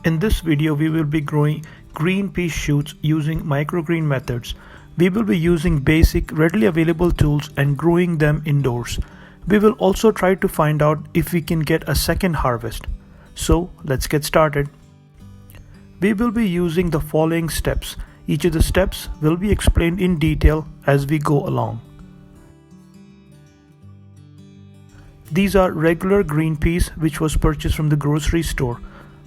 In this video, we will be growing green pea shoots using microgreen methods. We will be using basic, readily available tools and growing them indoors. We will also try to find out if we can get a second harvest. So let's get started. We will be using the following steps. Each of the steps will be explained in detail as we go along. These are regular green peas which was purchased from the grocery store.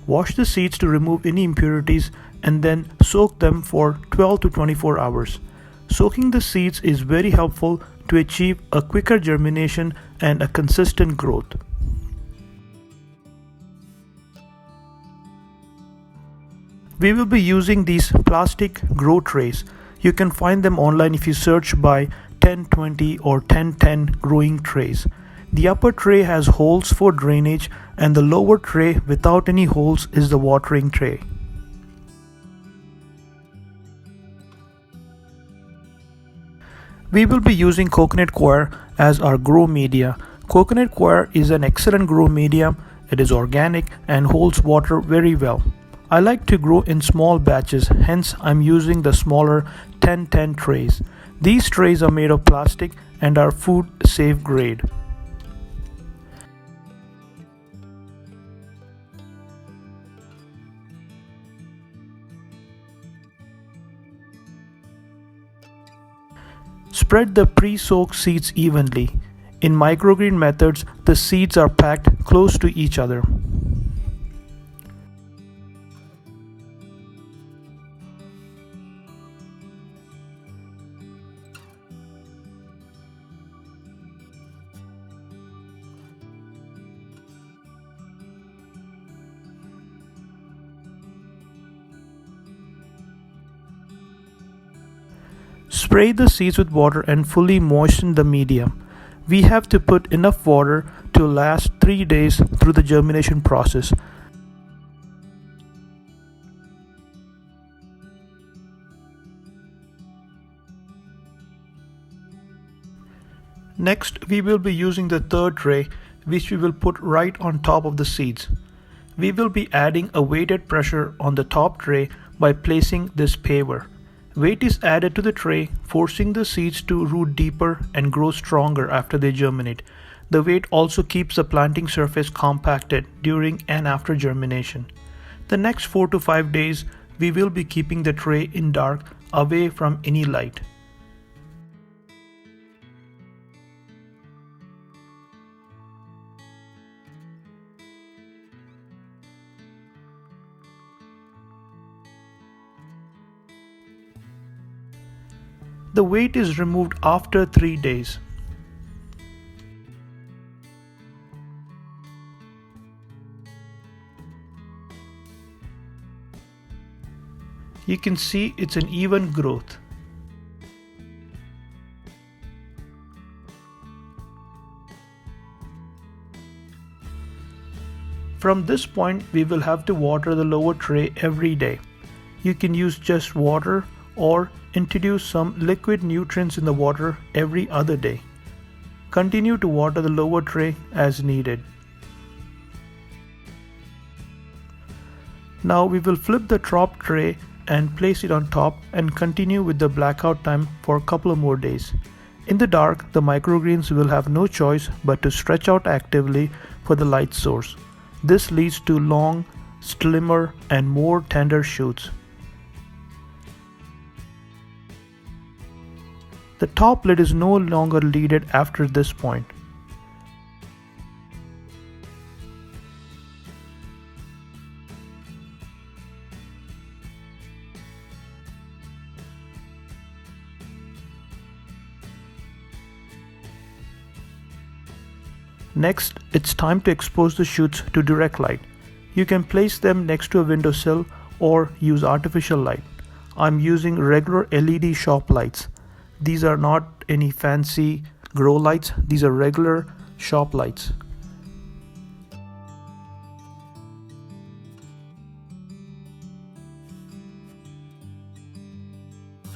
Wash the seeds to remove any impurities and then soak them for 12 to 24 hours. Soaking the seeds is very helpful to achieve a quicker germination and a consistent growth. We will be using these plastic grow trays. You can find them online if you search by 1020 or 1010 growing trays. The upper tray has holes for drainage and the lower tray without any holes is the watering tray. We will be using coconut coir as our grow media. Coconut coir is an excellent grow medium. It is organic and holds water very well. I like to grow in small batches, hence I'm using the smaller 1010 trays. These trays are made of plastic and are food safe grade. Spread the pre-soaked seeds evenly. In microgreen methods, the seeds are packed close to each other. Spray the seeds with water and fully moisten the medium. We have to put enough water to last 3 days through the germination process. Next, we will be using the third tray, which we will put right on top of the seeds. We will be adding a weighted pressure on the top tray by placing this paver. Weight is added to the tray, forcing the seeds to root deeper and grow stronger after they germinate. The weight also keeps the planting surface compacted during and after germination. The next 4 to 5 days, we will be keeping the tray in dark, away from any light. The weight is removed after 3 days. You can see it's an even growth. From this point, we will have to water the lower tray every day. You can use just water or introduce some liquid nutrients in the water every other day. Continue to water the lower tray as needed. Now we will flip the top tray and place it on top and continue with the blackout time for a couple of more days. In the dark, the microgreens will have no choice but to stretch out actively for the light source. This leads to long, slimmer and more tender shoots. The top lid is no longer leaded after this point. Next, it's time to expose the shoots to direct light. You can place them next to a windowsill or use artificial light. I'm using regular LED shop lights. These are not any fancy grow lights, these are regular shop lights.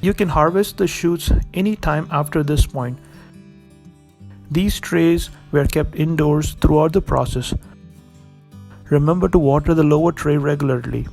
You can harvest the shoots anytime after this point. These trays were kept indoors throughout the process. Remember to water the lower tray regularly.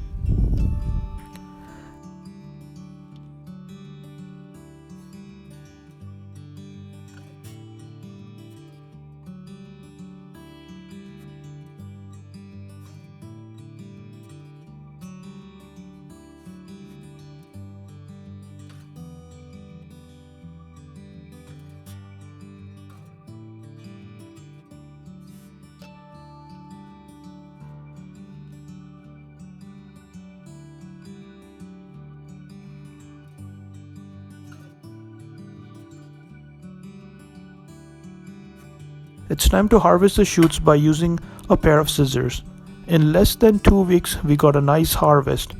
It's time to harvest the shoots by using a pair of scissors. In less than 2 weeks, we got a nice harvest.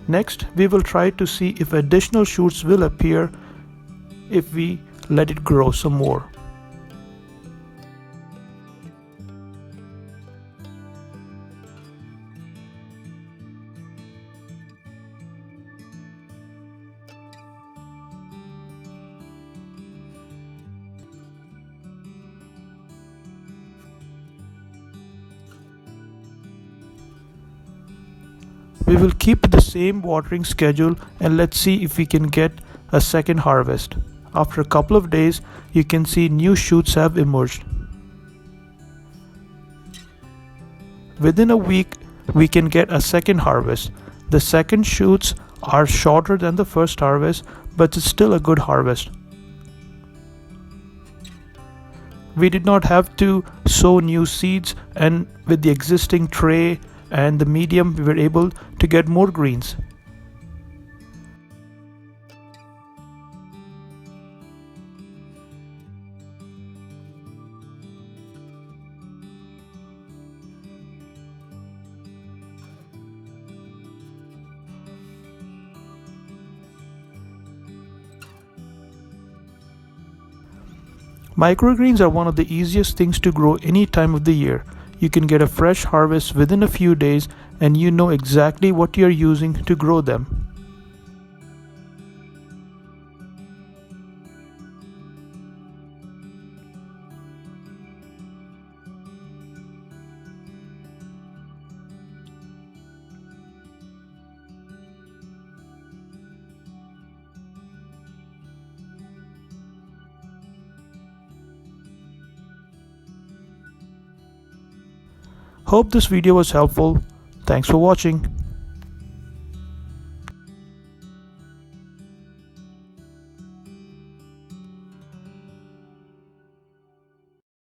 Next, we will try to see if additional shoots will appear if we let it grow some more. We will keep the same watering schedule and let's see if we can get a second harvest. After a couple of days, you can see new shoots have emerged. Within a week, we can get a second harvest. The second shoots are shorter than the first harvest, but it's still a good harvest. We did not have to sow new seeds, and with the existing tray and the medium, we were able to get more greens. Microgreens are one of the easiest things to grow any time of the year. You can get a fresh harvest within a few days and you know exactly what you're using to grow them. Hope this video was helpful. Thanks for watching.